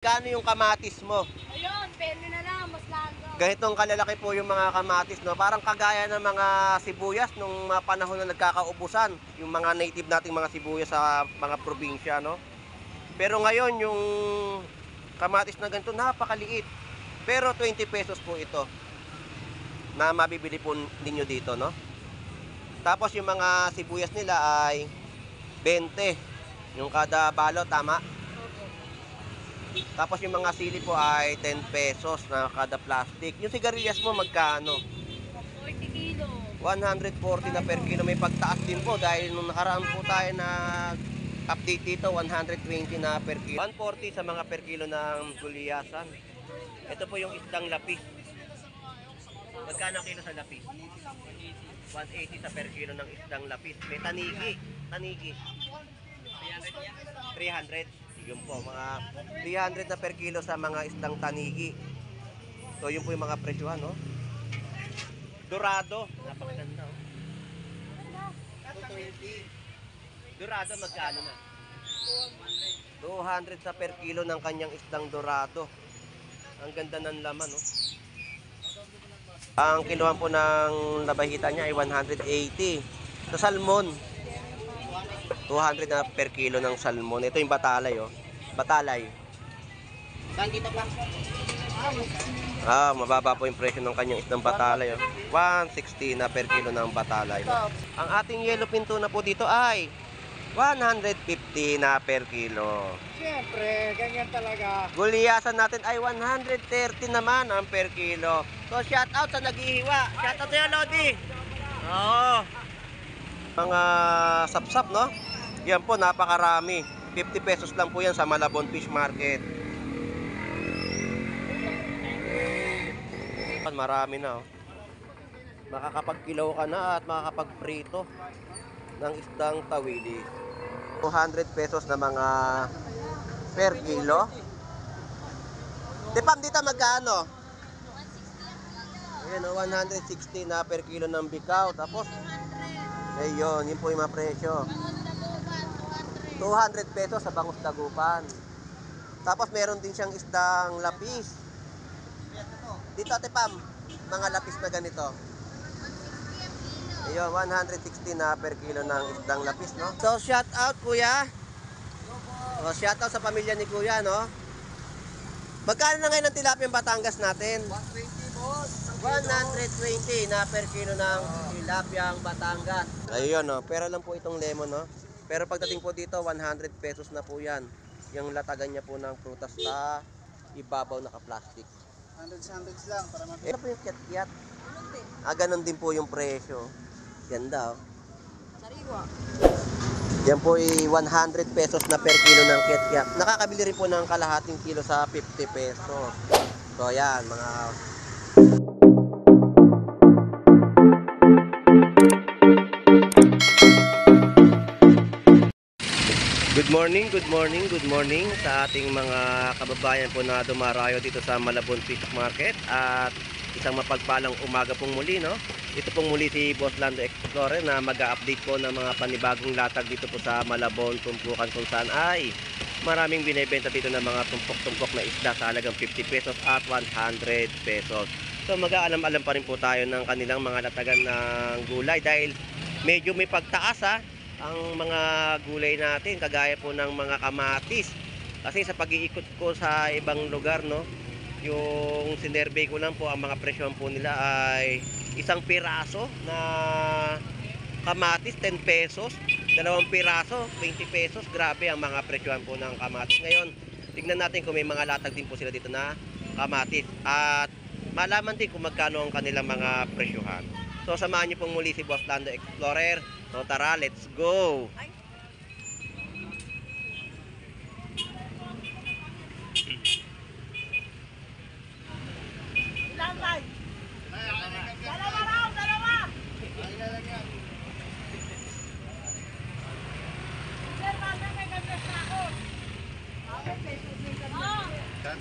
Kano yung kamatis mo? Ayun, pwede na lang, mas lalo. Ganitong kalalaki po yung mga kamatis, no? Parang kagaya ng mga sibuyas nung mga panahon na nagkakaubusan, yung mga native nating mga sibuyas sa mga probinsya, no? Pero ngayon yung kamatis na ganito napakaliit. Pero 20 pesos po ito na mabibili po ninyo dito, no? Tapos yung mga sibuyas nila ay 20 yung kada balot, tama? Tapos yung mga sili po ay 10 pesos na kada plastic. Yung sigarilyas mo magkano? 40 kilo. 140 na per kilo. May pagtaas din po dahil nung nakaraan po tayo update dito, 120 na per kilo. 140 sa mga per kilo ng gulyasan. Ito po yung isdang lapis. Magkano kilo sa lapis? 180 sa per kilo ng isdang lapis. May tanigi. Tanigi. 300. Yun po, mga 300 na per kilo sa mga isdang tanigi. So yun po yung mga presyohan, no? Dorado, napakaganda, oh. 220. Dorado magkano na? 200 sa per kilo ng kanyang isdang dorado. Ang ganda ng laman, no? Ang kiluhan po ng labahita niya ay 180. Sa salmon, 200 na per kilo ng salmon. Ito yung batalay, oh. Batalay. Saan dito pa? Mababa po yung presyo ng kanyang isdang batalay, oh. 160 na per kilo ng batalay, no? Ang ating yellow pinto na po dito ay 150 na per kilo. Siyempre, ganyan talaga. Gulyasan natin ay 130 naman ang per kilo. So shout out sa naghihiwa. Shout out sa'yo, Lodi. Oo. Mga sapsap, no? Yan po, napakarami. 50 pesos lang po yan sa Malabon Fish Market. Marami na, oh. Makakapagkilaw ka na at makakapagprito ng isdang tawili. 200 pesos na mga per kilo. Tipam dito magkano? 160. Ayan, oh, 160 na per kilo ng bikaw. Tapos, ayun, yun po yung mga presyo. 200 pesos sa bangus dagupan. Tapos meron din siyang isdang lapis. Dito, Ate Pam, mga lapis na ganito. Ayun, 160 na per kilo ng isdang lapis, no? So, shout out, Kuya. So, shout out sa pamilya ni Kuya, no? Magkano na ngayon ang tilapia Batangas natin? 120, boss. 120 na per kilo ng tilapia Batangas. Ayun, no? Pera lang po itong lemon, no? Pero pagdating po dito, 100 pesos na po yan. Yung latagan niya po ng prutas sa ibabaw naka-plastic. 100 lang para Ano po yung kiat-kiat? Ganun din po yung presyo. Ganda, oh. Sariwa. Yan po ay 100 pesos na per kilo ng kiat-kiat. Nakakabili rin po ng kalahating kilo sa 50 pesos. So, yan, mga... Good morning sa ating mga kababayan po na dumarayo dito sa Malabon Fish Market. At isang mapagpalang umaga pong muli, no? Ito pong muli si Boss Lando Explorer na mag-a-update po ng mga panibagong latag dito po sa Malabon, Tumpukan, kung saan ay maraming binebenta dito ng mga tumpok-tumpok na isda sa halagang 50 pesos at 100 pesos. So mag-aalam-alam pa rin po tayo ng kanilang mga latagan ng gulay dahil medyo may pagtaas, ang mga gulay natin, kagaya po ng mga kamatis. Kasi sa pag-iikot ko sa ibang lugar, no, yung sinervey ko lang po, ang mga presyon po nila ay isang piraso na kamatis 10 pesos, dalawang piraso 20 pesos. Grabe ang mga presyon po ng kamatis. Ngayon, tignan natin kung may mga latag din po sila dito na kamatis at malaman din kung magkano ang kanilang mga presyohan. So samahan niyo pong muli si Boss Lando Explorer. So tara, let's go!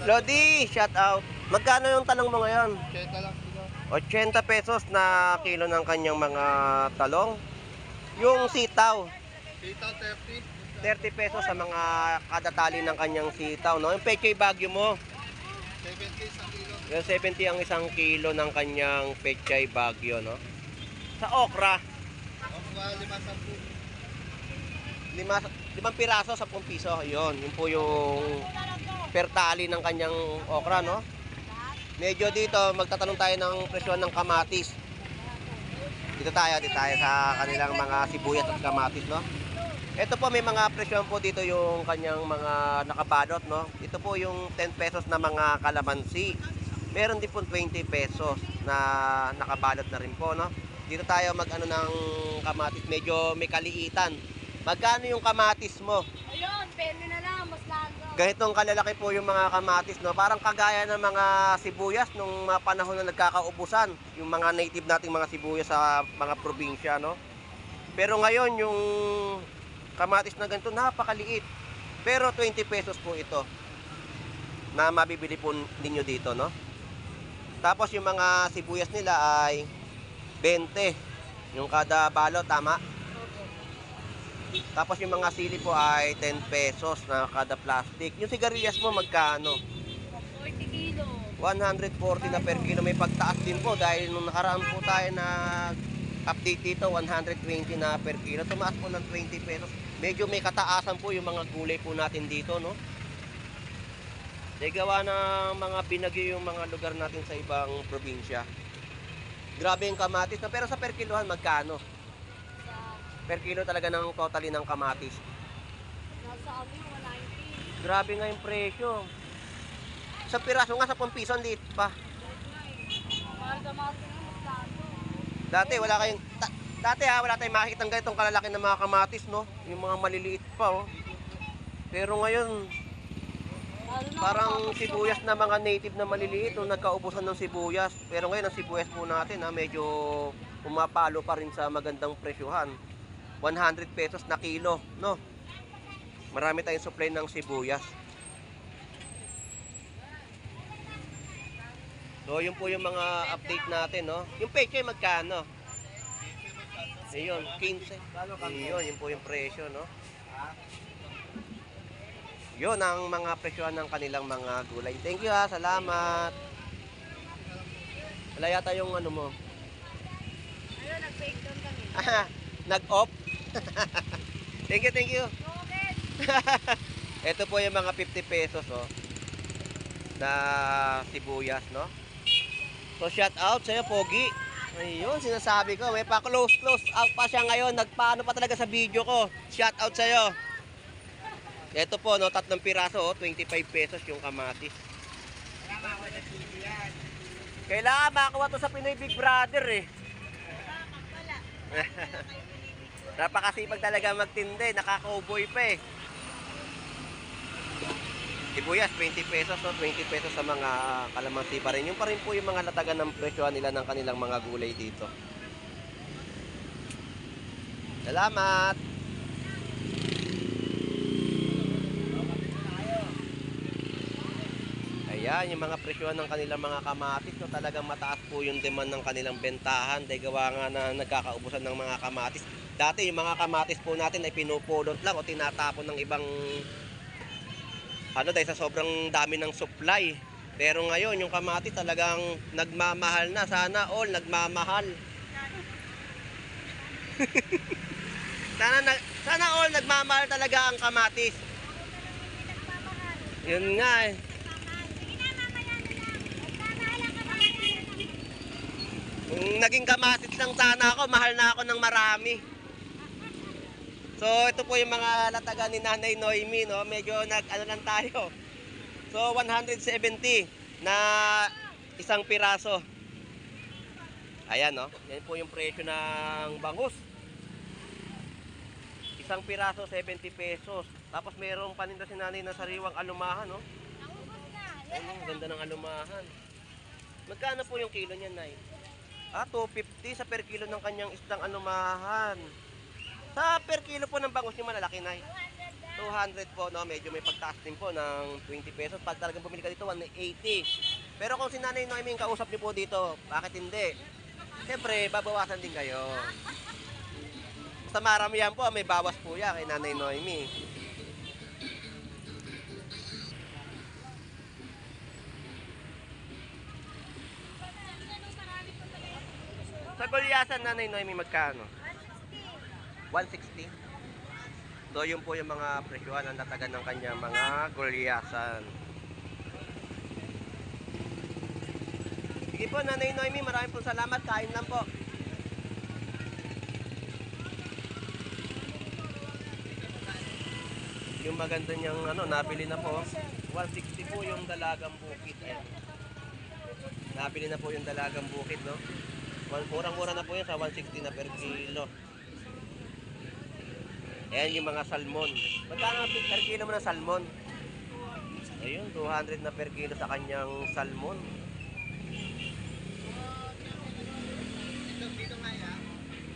Lodi, shout out. Magkano yung talong mo ngayon? 80 lang kilo. 80 pesos na kilo ng kanyang mga talong. Yung sitaw, Sitaw 30. 30 pesos sa mga kada tali ng kanyang sitaw, no? Yung pechay bagyo mo, 70 isang kilo. yung 70 ang isang kilo ng kanyang pechay bagyo, no? Sa okra, Okra, 5-10. limang piraso, 10 piso. Yun po yung per tali ng kanyang okra, no? Medyo dito, magtatanong tayo ng presyon ng kamatis. Dito tayo sa kanilang mga sibuyas at kamatis, no? Ito po, may mga presyon po dito yung kanyang mga nakabalot, no? Ito po yung 10 pesos na mga kalamansi. Meron din po 20 pesos na nakabalot na rin po, no? Dito tayo mag-ano ng kamatis, medyo may kaliitan. Magkano yung kamatis mo? Ayun, pero na lang, mas langaw. Ganitong kalalaki po yung mga kamatis, no? Parang kagaya ng mga sibuyas nung mga panahon na nagkakaubusan, yung mga native nating mga sibuyas sa mga probinsya, no? Pero ngayon yung kamatis na ganito napakaliit. Pero 20 pesos po ito na mabibili po ninyo dito, no? Tapos yung mga sibuyas nila ay 20 yung kada balot, tama? Tapos yung mga sili po ay 10 pesos na kada plastic. Yung sigarilyas mo magkano? 40 kilo. 140 na per kilo. May pagtaas din po dahil nung nakaraan po tayo na update dito, 120 na per kilo. Tumaas po ng 20 pesos. Medyo may kataasan po yung mga gulay po natin dito, no? Dahil gawa ng mga binagyo yung mga lugar natin sa ibang probinsya. Grabe yung kamatis na, pero sa per kilohan magkano? Sa, Per kilo talaga ng totally ng kamatis. nasa amin, 190. Grabe nga yung presyo. Sa piraso nga, 10 piso, ang liit pa. Mahal ka mga mas langaw. Dati wala kayong wala tayong makikita ng ganitong kalalaki ng mga kamatis, no? Yung mga maliliit pa, oh. Pero ngayon, Lalo na parang kapag sibuyas na mga native na maliliit nung nagkaubusan ng sibuyas. Pero ngayon ang sibuyas po natin, medyo pumapalo pa rin sa magandang presyohan. 100 pesos na kilo, no? Marami tayong supply ng sibuyas. So, yun po yung mga update natin, no? Yung pechay magkano? Ayun, 15. Ayun, yun po yung presyo, no? Yun ang mga presyohan ng kanilang mga gulay. Thank you, ha. Salamat. Wala yata yung ano mo. Ayun, nag-fake down kami. Nag-off. Thank you, thank you. Rocket! Ito po yung mga 50 pesos, oh, na sibuyas, no? So, shout out sa'yo, Pogi. Ayun, sinasabi ko. May pa-close out pa siya ngayon. Nagpaano pa talaga sa video ko. Shout out sa'yo. Ito po, no, 3 piraso, oh, 25 pesos yung kamatis. Kailangan makakuha to sa Pinoy Big Brother, eh. Napakasipag talaga magtindi. Nakaka-cowboy pa, eh. Sibuyas, 20 pesos, no? 20 pesos sa mga kalamansi pa rin. Yung pa rin po yung mga latagan ng presyohan nila ng kanilang mga gulay dito. Salamat! Ayan, yung mga presyohan ng kanilang mga kamatis, no? Talagang mataas po yung demand ng kanilang bentahan dahil gawa nga na nagkakaubusan ng mga kamatis. Dati yung mga kamatis po natin ay pinupulot lang o tinatapon ng ibang dahil sa sobrang dami ng supply. Pero ngayon yung kamatis talagang nagmamahal na. Sana all nagmamahal. sana all nagmamahal talaga ang kamatis. Yun nga, eh. Kung naging kamatis lang sana ako, mahal na ako ng marami. So, ito po yung mga latagan ni Nanay Noemi, no? Medyo nag-ano lang tayo. So, 170 na isang piraso. Ayan, no? Yan po yung presyo ng bangus. Isang piraso, 70 pesos. Tapos mayroong paninda si Nanay na sariwang alumahan, no? Ayun, ganda ng alumahan. Magkano po yung kilo niyan, Nay? 250 sa per kilo ng kanyang isdang alumahan. Sa per kilo po ng bangus yung malalaki, Nay. 200 po, no? Medyo may pagtaas din po ng 20 pesos. Pag talagang bumili ka dito, 180. Pero kung si Nanay Noemi yung kausap niyo po dito, bakit hindi? Siyempre, babawasan din kayo. Sa maramihan po, may bawas po yan kay Nanay Noemi. Sa gulyasan, Nanay Noemi, magkano? 160. So, yun po yung mga presyuhan ng latagan ng kanyang mga gulyasan. Sige po, Nanay Noemi, maraming po salamat. Kain lang po. Yung maganda niyang nabili na po. 160 po yung dalagang bukid. Ayan. Nabili na po yung dalagang bukid, no? Murang-mura na po yan sa 160 na per kilo. Ayan yung mga salmon. Magkano per kilo mo ng salmon? Ayun, 200 na per kilo sa kanyang salmon.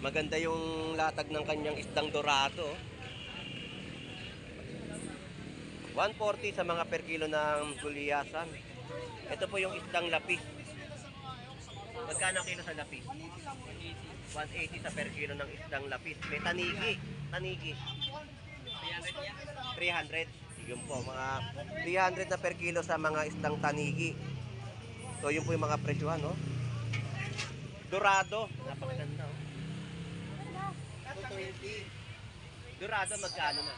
Maganda yung latag ng kanyang isdang dorado. 140 sa mga per kilo ng gulyasan. Ito po yung isdang lapis. Magkano kilo sa lapis? 180 sa per kilo ng isdang lapis. May tanigi. Tanigi. 300. Yun po, mga 300 na per kilo sa mga isdang tanigi. So yun po yung mga presyuhan, no? Dorado. Napakaganda, oh. 220. Dorado magkano na?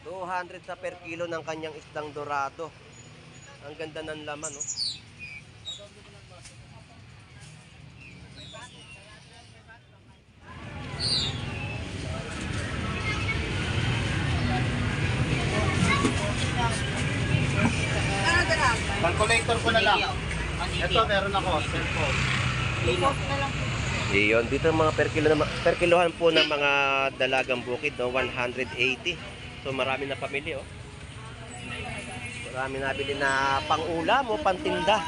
200 sa per kilo ng kanyang isdang dorado. Ang ganda ng laman, no? Calculator ko na lang. Ito, meron ako. Cellphone. Iyon, dito mga per kilohan po ng mga dalagang bukid, no? 180. So marami na pamili, oh. Marami nabili na pang-ulam o pantinda.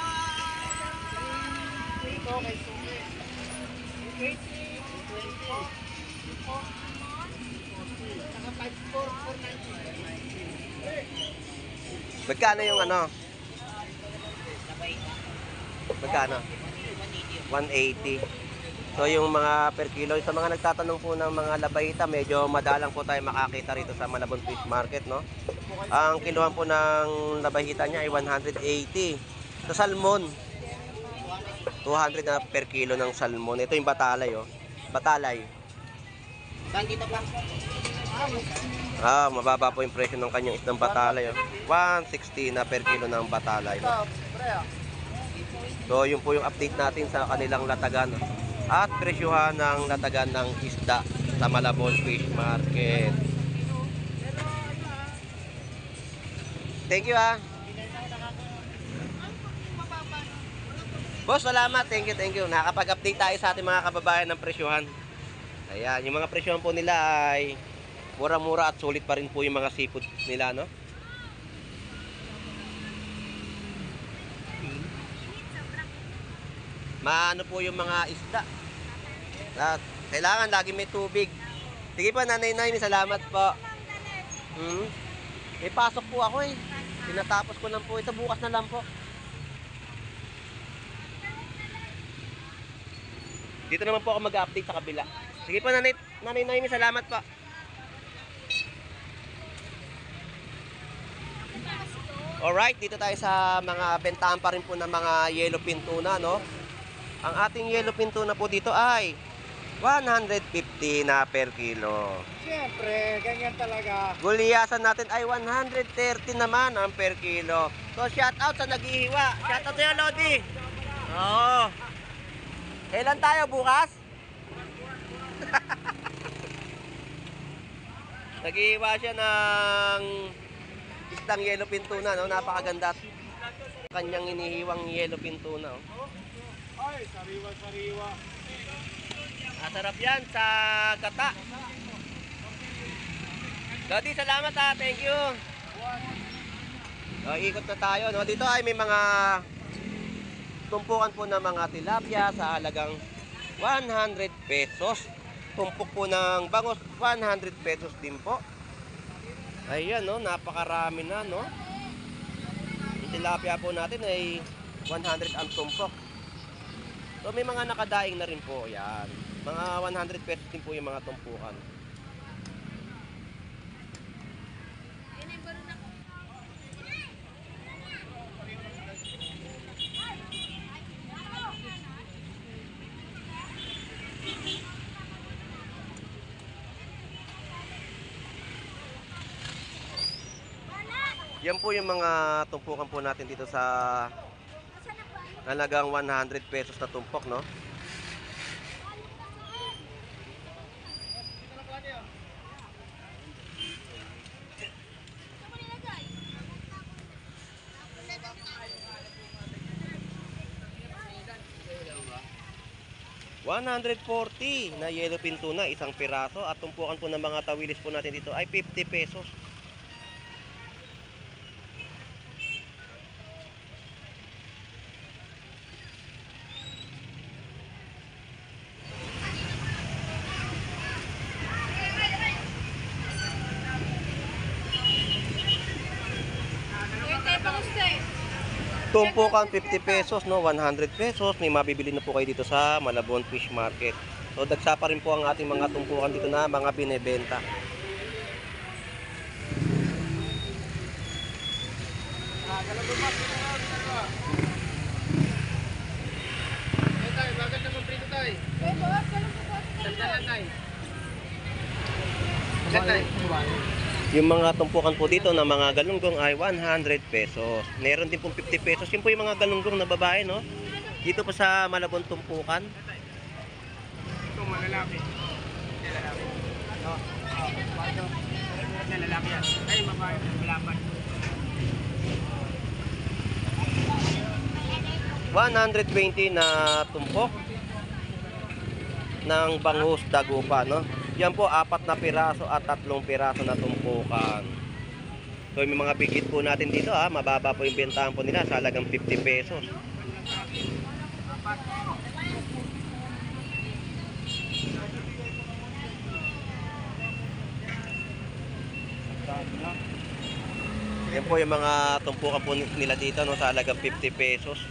Magkano yung Magkano? 180. So yung mga per kilo, sa mga nagtatanong po ng mga labayita, medyo madalang po tayo makakita rito sa Malabon Fish Market, no? Ang kiluhan po ng labayita niya ay 180. Sa salmon, 200 na per kilo ng salmon. Ito yung batalay, oh. Batalay. Dito pa. Mababa po yung presyo ng kanyang isdang batalay, oh. 160 na per kilo ng batalay, no? So yun po yung update natin sa kanilang latagan, no? At presyuhan ng latagan ng isda sa Malabon Fish Market. Thank you, ha. Boss, salamat. Thank you. Nakapag-update tayo sa ating mga kababayan ng presyuhan. Ayan, yung mga presyuhan po nila ay mura-mura at sulit pa rin po yung mga seafood nila, no? Maano po yung mga isda. At kailangan lagi may tubig. Sige po, Nanay Noemi, salamat po. May pasok po ako, eh. Tinatapos ko lang po. Ito bukas na lang po. Dito naman po ako mag-update sa kabila. Sige po, Nanay Noemi, salamat po. Alright, dito tayo sa mga bentahan pa rin po ng mga yellowfin tuna, no? Ang ating yellowfin tuna po dito ay 150 na per kilo. Siyempre, ganyan talaga. Gulyasan natin ay 130 naman ang per kilo. So, shout out sa naghihiwa. Shout out sa'yo, Lodi. Oo. Kailan tayo bukas? Naghihiwa siya ng isdang yellowfin tuna, no? Napakaganda. Kanyang inihiwang yellowfin tuna, oh. Ay, sariwa-sariwa. Masarap yan sa gata. Lodi, salamat, ha. Thank you. Ikot na tayo, no? Dito ay may mga tumpukan po ng mga tilapia sa halagang 100 pesos. Tumpok po ng bangus, 100 pesos din po. Ayan, no? Napakarami na, no? Yung tilapia po natin ay 100 ang tumpok. So may mga nakadaing na rin po. Yan. Mga 100 pesos din po yung mga tumpukan. Yan po yung mga tumpukan po natin dito sa halagang 100 pesos na tumpok, no? $140 na yellowfin tuna, isang piraso. At tumpukan po ng mga tawilis po natin dito ay 50 pesos. Tumpukan 50 pesos, no, 100 pesos. May mabibili na po kayo dito sa Malabon Fish Market. So dagsa pa rin po ang ating mga tumpukan dito na mga binebenta. Yung mga tumpukan po dito na mga galunggong ay 100 pesos. Meron din pong 50 pesos. Yun po yung mga galunggong na babae, no? Dito po sa Malabon tumpukan. Ito, malalaki. Lalaki. Lalaki yan. Ay, babae. Malaban. 120 na tumpok ng bangus dagupa, no? Yan po, 4 na piraso at 3 piraso na tumpukan. So yung mga bigit po natin dito, mababa po yung bentahan po nila sa halagang 50 pesos. Yan po yung mga tumpukan po nila dito, no, sa halagang 50 pesos.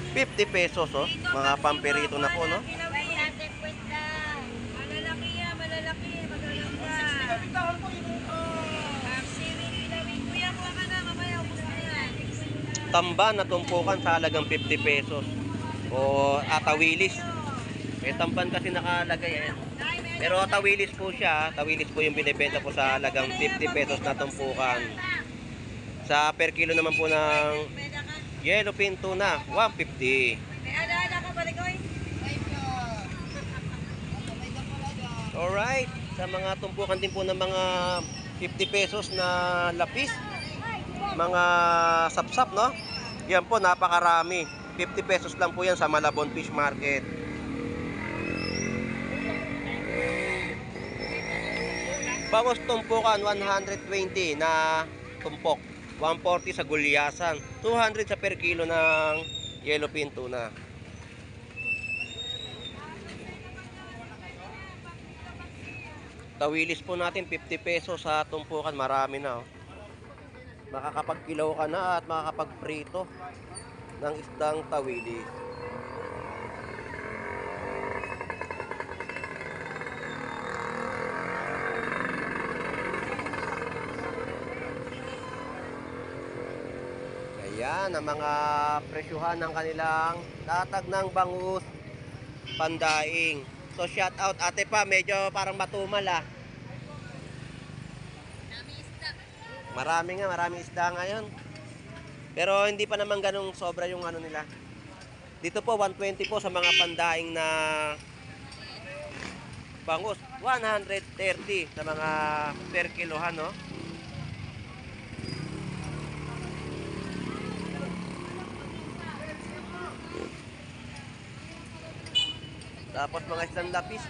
50 pesos, oh. Mga pampirito na po, no? Malalaki yan, malalaki, magaganda. Kuya, kuha ka na, mamaya ubus na yan. Tamba na tumpukan sa halagang 50 pesos. O atawilis. May tamban kasi nakalagay, eh. Pero tawilis po siya. Tawilis po yung binibenta po sa halagang 50 pesos na tumpukan. Sa per kilo naman po ng yellowfin tuna, 150. May ala-ala ka ba, Ligoy? Alright. Sa mga tumpukan din po ng mga 50 pesos na lapis. Mga sapsap, no? Yan po, napakarami. 50 pesos lang po yan sa Malabon Fish Market. Bangus tumpukan, 120 na tumpok. 140 sa gulyasan. 200 sa per kilo ng yellowfin tuna. Tawilis po natin 50 pesos sa tumpukan. Marami na, oh. Makakapagkilaw ka na at makakapagprito ng isdang tawilis. Ayan ang mga presyuhan ng kanilang latag ng bangus pandaing. So shout out Ate Pa, medyo parang matumal, ah. Maraming isda ngayon. Pero hindi pa naman ganung sobra yung ano nila. Dito po 120 po sa mga pandaing na bangus. 130 sa mga per kilohan, no? Tapos mga isang lapis.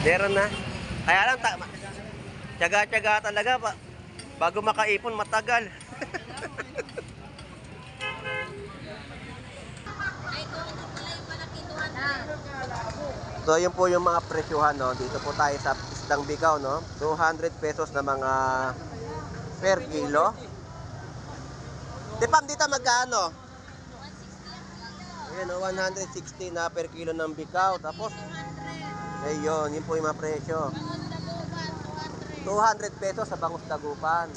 Meron na. Kaya lang, tiyaga-tiyaga talaga pa. Bago makaipon, matagal. So, yun po yung mga presyuhan, no? Dito po tayo sa isdang bigaw, no? 200 pesos na mga per kilo. Tipam dito magkano? 160 ang 160 na per kilo ng bikaw. Tapos, ayun, yun po yung mga presyo. 200 pesos sa bangus dagupan.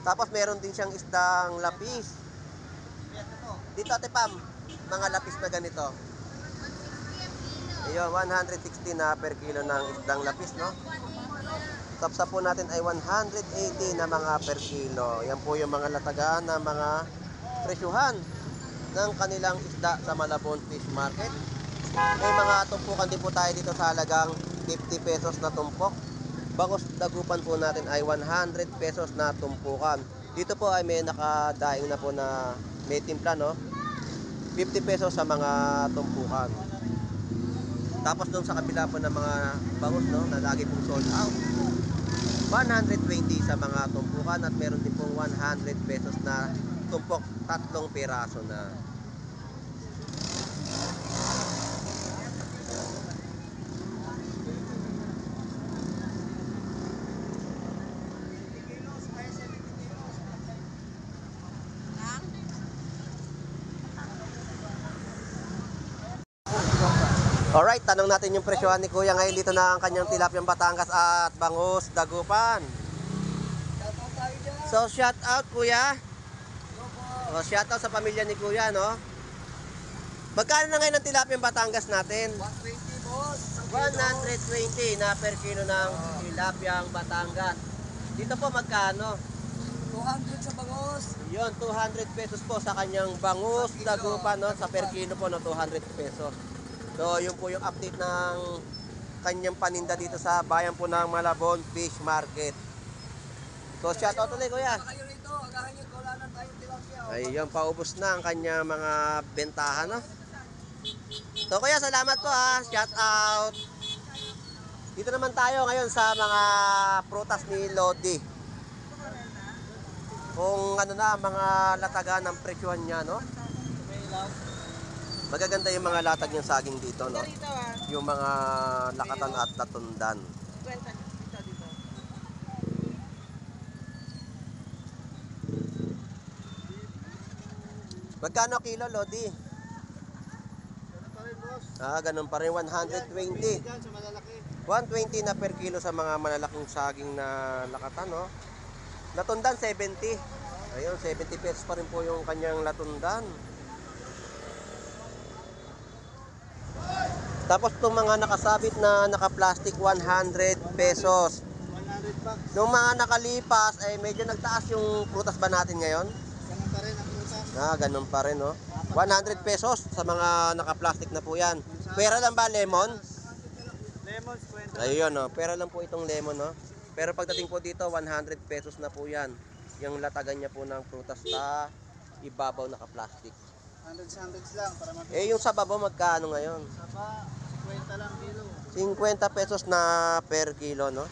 Tapos, meron din siyang isdang lapis. Dito, Ate Pam. mga lapis na ganito? Ayun, 160 na per kilo ng isdang lapis, no? Tapsa po natin ay 180 na mga per kilo. Yan po yung mga latagaan ng mga presyuhan ng kanilang isda sa Malabon Fish Market. May mga tumpukan din po tayo dito sa halagang 50 pesos na tumpok. Bangus dagupan po natin ay 100 pesos na tumpukan. Dito po ay may nakadaing na po na may timpla, no? 50 pesos sa mga tumpukan. Tapos doon sa kabila po ng mga bangus, no, na lagi pong sold out, 120 sa mga tumpukan at meron din pong 100 pesos na tumpok, 3 piraso na. Alright, tanong natin yung presyohan ni Kuya ngayon dito na ang kanyang tilapiyang Batangas at bangus dagupan. So, shout out Kuya. O, shout out sa pamilya ni Kuya, no? Magkano na ngayon ang tilapiyang Batangas natin? 120 boss. 120 na per kilo ng tilapiyang Batangas. Dito po magkano? 200 sa bangus. Yun, 200 pesos po sa kanyang bangus dagupan, no? Sa per kilo po, no? 200 pesos. So, yun po yung update ng kanyang paninda dito sa bayan po ng Malabon Fish Market. So, shout out ulit, Kuya. Kayo rito, agahan nyo, kulanan tayong tilapia. Ayun, paubos na ang kanyang mga bentahan, no? So, Kuya, salamat po, ha. Shout out. Dito naman tayo ngayon sa mga prutas ni Lodi. Kung ano na, mga latagan ng presyohan niya, no? Magaganda yung mga latag ng saging dito, no? Yung mga lakatan at latundan. Magkano kilo, Lodi? Ganun pa rin, 120. 120 na per kilo sa mga malalaking saging na lakatan, no? Latundan, 70. Ayun, 70 pesos pa rin po yung kanyang latundan. Tapos itong mga nakasabit na naka-plastic, 100 pesos. 100 bucks. Nung mga nakalipas, ay medyo nagtaas yung prutas ba natin ngayon? Ganun pa rin ang prutas. Ganun pa rin, no? 100 pesos sa mga naka-plastic na po yan. Pera lang ba, lemon? Lemons, 20. Ayun, no? Pera lang po itong lemon, no? Pero pagdating po dito, 100 pesos na po yan. Yung latagan niya po ng prutas sa ibabaw naka-plastic. 100 lang para mag- Yung sa babaw, magkano ngayon? Saba, 50 lang kilo. 50 pesos na per kilo, no?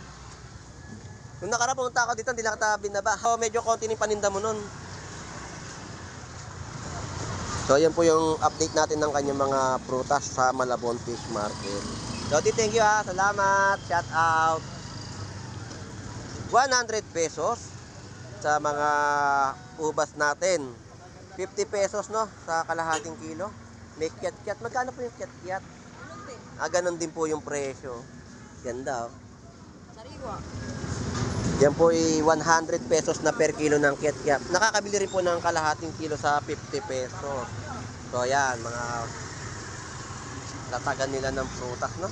Nung nakarapunta ako dito, hindi lang kita binaba. Medyo konti ng paninda mo nun. So, yan po yung update natin ng kanyang mga prutas sa Malabon Fish Market. Lodi, thank you, ha. Salamat. Shout out. 100 pesos sa mga ubas natin. 50 pesos, no? Sa kalahating kilo. May kiat-kiat. Magkano po yung kiat-kiat? Ganun din po yung presyo. Ganda, oh. Sariwa. Yan po ay 100 pesos na per kilo ng kiat-kiat. Nakakabili rin po ng kalahating kilo sa 50 pesos. So, yan, mga latagan nila ng prutas, no?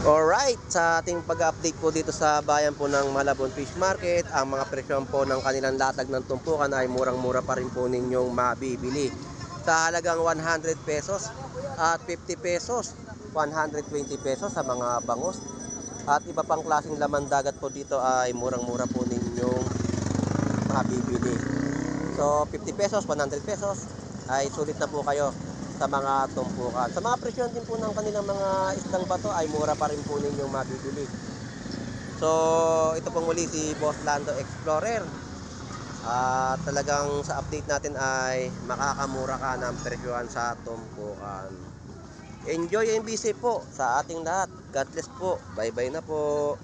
Alright, sa ating pag-update po dito sa bayan po ng Malabon Fish Market, ang mga presyon po ng kanilang latag ng tumpukan ay murang-mura pa rin po ninyong mabibili. Sa halagang 100 pesos at 50 pesos, 120 pesos sa mga bangus. At iba pang klaseng laman dagat po dito ay murang-mura po ninyong mabibili. So 50 pesos, 100 pesos ay sulit na po kayo sa mga tumpukan. Sa mga presyon din po ng kanilang mga isdang bato ay mura pa rin po ninyong mabibili. So ito pong muli si Boss Lando Explorer. At talagang sa update natin ay makakamura ka ng presyohan sa tumpukan. Enjoy and be safe po sa ating lahat. God bless po. Bye bye na po.